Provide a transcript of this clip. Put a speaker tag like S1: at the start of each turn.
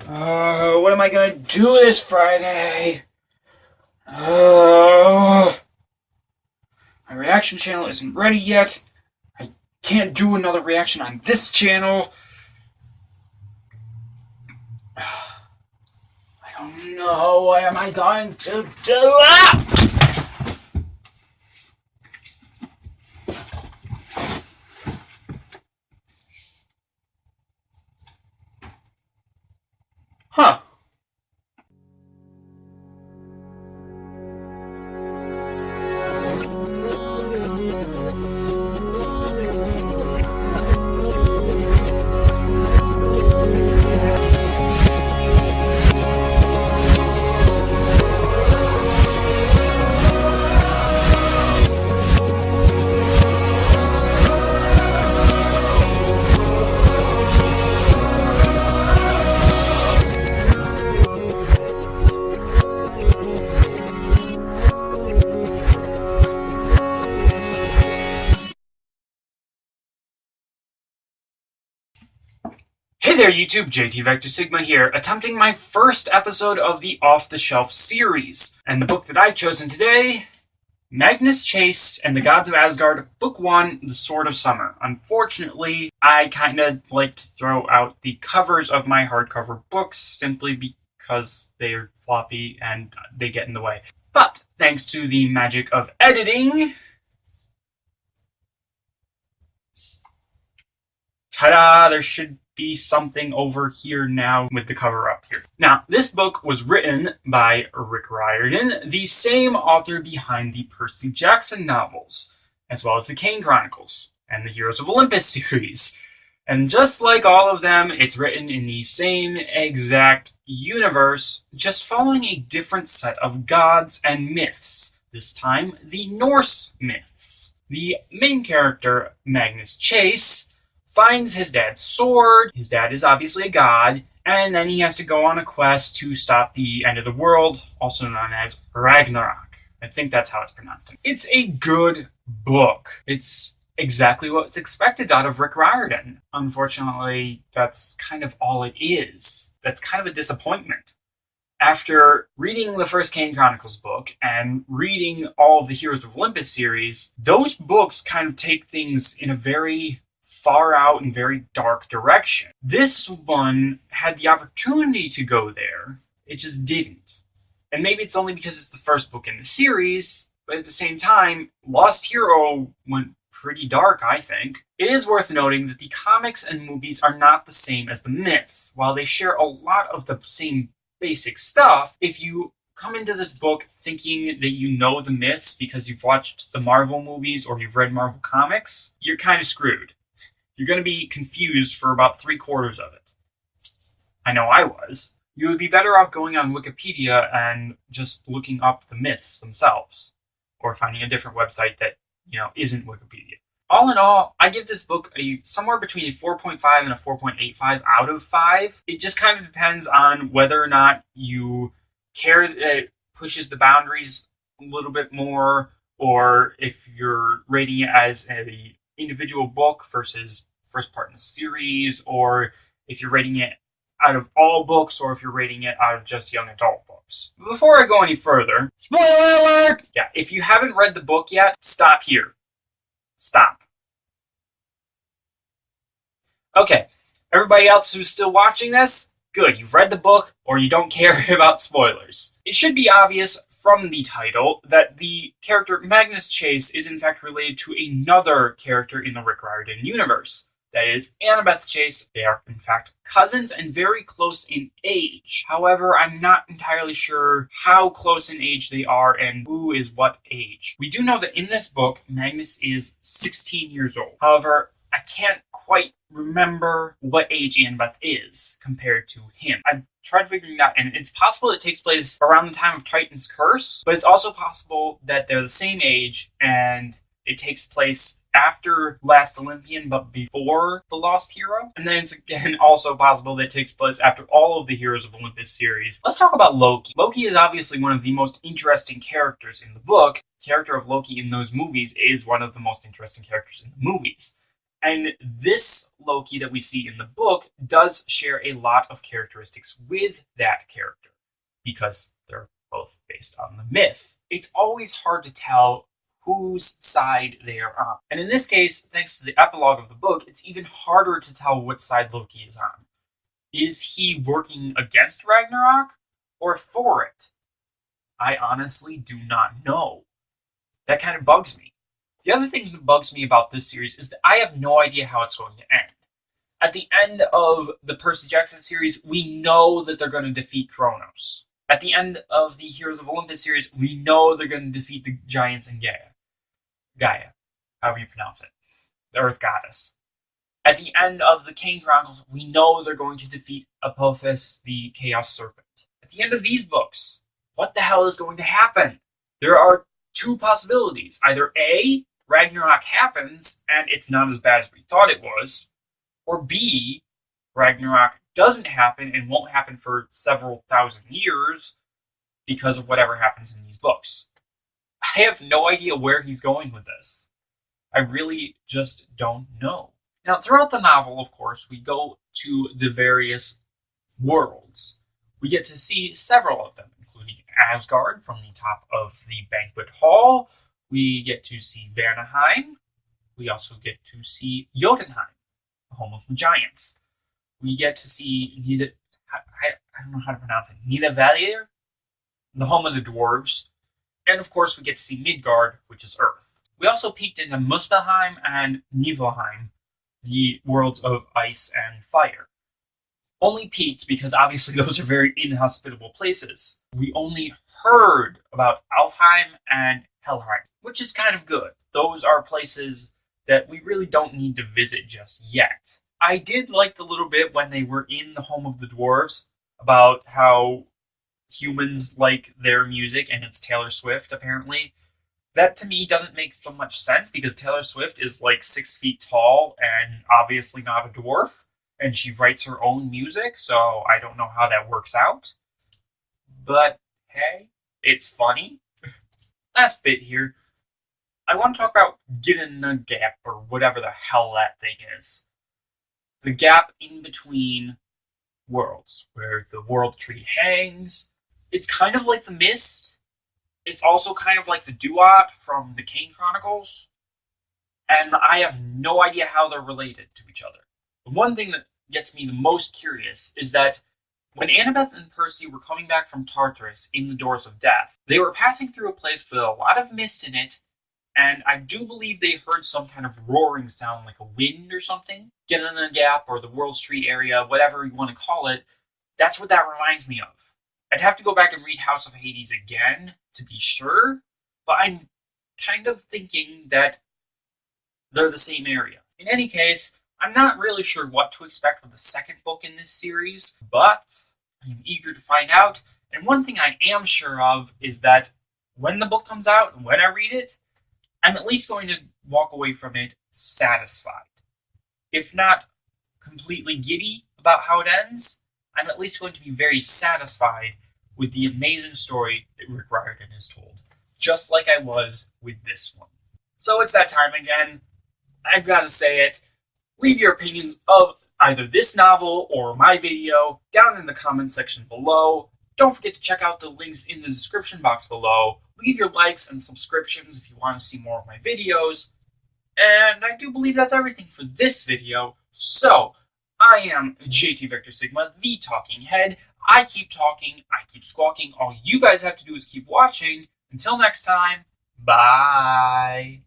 S1: What am I gonna do this Friday? My reaction channel isn't ready yet. I can't do another reaction on this channel. I don't know. What am I going to do? Huh. Hey there YouTube, JT Vector Sigma here, attempting my first episode of the Off the Shelf series. And the book that I've chosen today, Magnus Chase and the Gods of Asgard, Book 1, The Sword of Summer. Unfortunately, I kinda like to throw out the covers of my hardcover books simply because they're floppy and they get in the way. But, thanks to the magic of editing, ta-da, there should be something over here now with the cover up here. Now, this book was written by Rick Riordan, the same author behind the Percy Jackson novels, as well as the Kane Chronicles and the Heroes of Olympus series. And just like all of them, it's written in the same exact universe, just following a different set of gods and myths. This time, the Norse myths. The main character, Magnus Chase, finds his dad's sword. His dad is obviously a god, and then he has to go on a quest to stop the end of the world, also known as Ragnarok. I think that's how it's pronounced. It's a good book. It's exactly what's expected out of Rick Riordan. Unfortunately, that's kind of all it is. That's kind of a disappointment. After reading the first Kane Chronicles book and reading all of the Heroes of Olympus series, those books kind of take things in a very far out and very dark direction. This one had the opportunity to go there, it just didn't. And maybe it's only because it's the first book in the series, but at the same time, Lost Hero went pretty dark, I think. It is worth noting that the comics and movies are not the same as the myths. While they share a lot of the same basic stuff, if you come into this book thinking that you know the myths because you've watched the Marvel movies or you've read Marvel comics, you're kind of screwed. You're going to be confused for about 3/4 of it. I know I was. You would be better off going on Wikipedia and just looking up the myths themselves, or finding a different website that, isn't Wikipedia. All in all, I give this book somewhere between a 4.5 and a 4.85 out of 5. It just kind of depends on whether or not you care that it pushes the boundaries a little bit more, or if you're rating it as a individual book versus first part in the series, or if you're rating it out of all books, or if you're rating it out of just young adult books. Before I go any further, spoiler alert! Yeah, if you haven't read the book yet, stop here. Stop. Okay, everybody else who's still watching this, good, you've read the book, or you don't care about spoilers. It should be obvious from the title that the character Magnus Chase is in fact related to another character in the Rick Riordan universe. That is Annabeth Chase. They are in fact cousins and very close in age. However, I'm not entirely sure how close in age they are and who is what age. We do know that in this book, Magnus is 16 years old. However, I can't quite remember what age Annabeth is compared to him. I've tried figuring that out, and it's possible it takes place around the time of Titan's Curse, but it's also possible that they're the same age and it takes place after Last Olympian but before The Lost Hero. And then it's again also possible that it takes place after all of the Heroes of Olympus series. Let's talk about Loki. Loki is obviously one of the most interesting characters in the book. The character of Loki in those movies is one of the most interesting characters in the movies. And this Loki that we see in the book does share a lot of characteristics with that character because they're both based on the myth. It's always hard to tell whose side they are on. And in this case, thanks to the epilogue of the book, it's even harder to tell what side Loki is on. Is he working against Ragnarok or for it? I honestly do not know. That kind of bugs me. The other thing that bugs me about this series is that I have no idea how it's going to end. At the end of the Percy Jackson series, we know that they're going to defeat Kronos. At the end of the Heroes of Olympus series, we know they're going to defeat the giants in Gaia, however you pronounce it, the Earth Goddess. At the end of the Kane Chronicles, we know they're going to defeat Apophis, the Chaos Serpent. At the end of these books, what the hell is going to happen? There are two possibilities. Either A, Ragnarok happens, and it's not as bad as we thought it was, or B, Ragnarok doesn't happen and won't happen for several thousand years because of whatever happens in these books. I have no idea where he's going with this. I really just don't know. Now, throughout the novel, of course, we go to the various worlds. We get to see several of them, including Asgard from the top of the banquet hall. We get to see Vanaheim. We also get to see Jotunheim, the home of the giants. We get to see I don't know how to pronounce it, Nidavellir, the home of the dwarves. And of course, we get to see Midgard, which is Earth. We also peeked into Muspelheim and Niflheim, the worlds of ice and fire. Only peeked because obviously those are very inhospitable places. We only heard about Alfheim and Helheim, which is kind of good. Those are places that we really don't need to visit just yet. I did like the little bit when they were in the home of the dwarves about how humans like their music and it's Taylor Swift, apparently. That to me doesn't make so much sense because Taylor Swift is like 6 feet tall and obviously not a dwarf, and she writes her own music, so I don't know how that works out. But hey, it's funny. Last bit here. I want to talk about getting the gap, or whatever the hell that thing is. The gap in between worlds, where the world tree hangs. It's kind of like the mist. It's also kind of like the Duat from the Kane Chronicles. And I have no idea how they're related to each other. The one thing that gets me the most curious is that when Annabeth and Percy were coming back from Tartarus in the Doors of Death, they were passing through a place with a lot of mist in it, and I do believe they heard some kind of roaring sound like a wind or something. Get in a gap or the World Street area, whatever you want to call it, that's what that reminds me of. I'd have to go back and read House of Hades again to be sure, but I'm kind of thinking that they're the same area. In any case, I'm not really sure what to expect with the second book in this series, but I'm eager to find out. And one thing I am sure of is that when the book comes out, and when I read it, I'm at least going to walk away from it satisfied. If not completely giddy about how it ends, I'm at least going to be very satisfied with the amazing story that Rick Riordan has told. Just like I was with this one. So it's that time again. I've got to say it. Leave your opinions of either this novel or my video down in the comment section below. Don't forget to check out the links in the description box below. Leave your likes and subscriptions if you want to see more of my videos. And I do believe that's everything for this video. So, I am JT Victor Sigma, the Talking Head. I keep talking, I keep squawking. All you guys have to do is keep watching. Until next time, bye.